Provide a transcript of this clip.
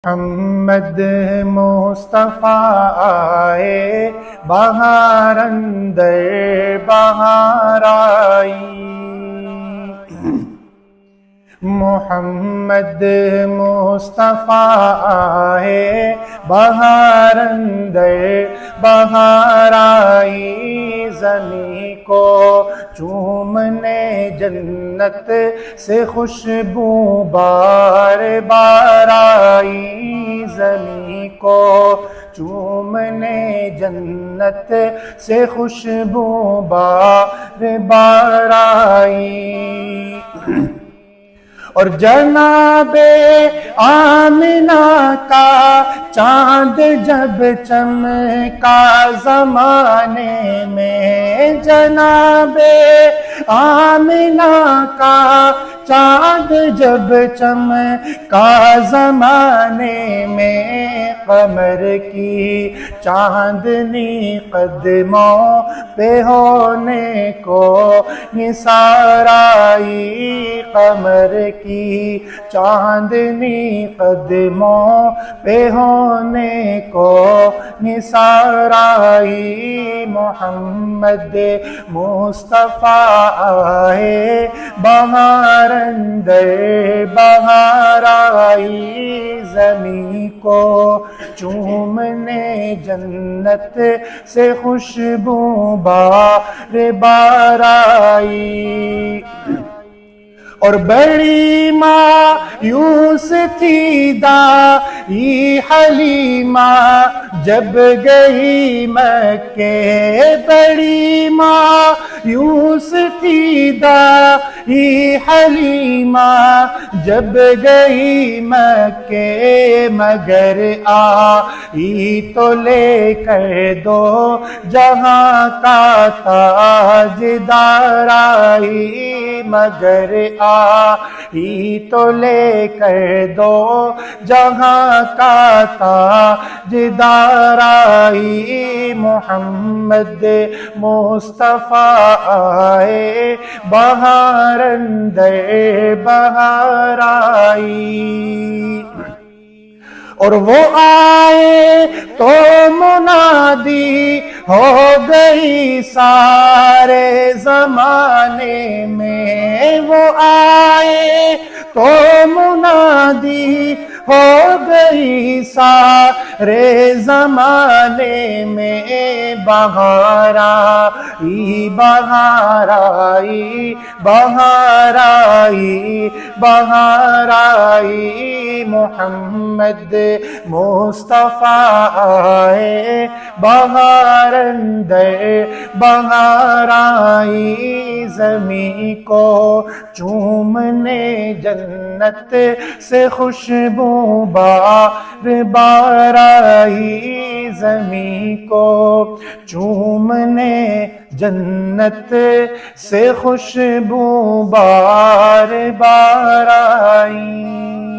محمد مصطفیٰ آئے بہار اندر بہار آئی، محمد مصطفیٰ آئے بہار اندر بہار آئی، زمین کو چومنے جنت سے خوشبو بار بار آئی، زمین کو چومنے جنت سے خوشبو بار بار آئی، اور جناب آمنہ کا چاند جب چمکا زمانے میں، جناب آمنہ کا چاند جب چمکا زمانے میں، قمر کی چاندنی قدموں پہ ہونے کو نثار آئی، قمر کی چاندنی قدموں پہ ہونے کو نثار آئی، محمد مصطفیٰ آئے بہار اندر بہار آئی، زمین کو چومنے جنت سے خوشبو بار بار آئی، اور بڑی مایوس تھی دائی حلیمہ جب گئی مکے، بڑی مایوس تھی دائی حلیمہ جب گئی مکے، مگر آئی تو لے کر دو جہاں کا تاجدار آئی، مگر آئی تو لے کر دو جہاں کا تاجدار آئی، محمد مصطفیٰ آئے بہار اندر بہار آئی، اور وہ آئے تو منادی ہو گئی سارے زمانے میں، وہ آئے تو منادی ہو گئی سارے زمانے میں، بہار آئی بہار آئی بہار آئی بہار آئی، محمد مصطفیٰ آئے بہار اندر بہار آئی، زمین کو چومنے جنت سے خوشبو بار بار آئی، زمین کو چومنے جنت سے خوشبو بار بار آئی۔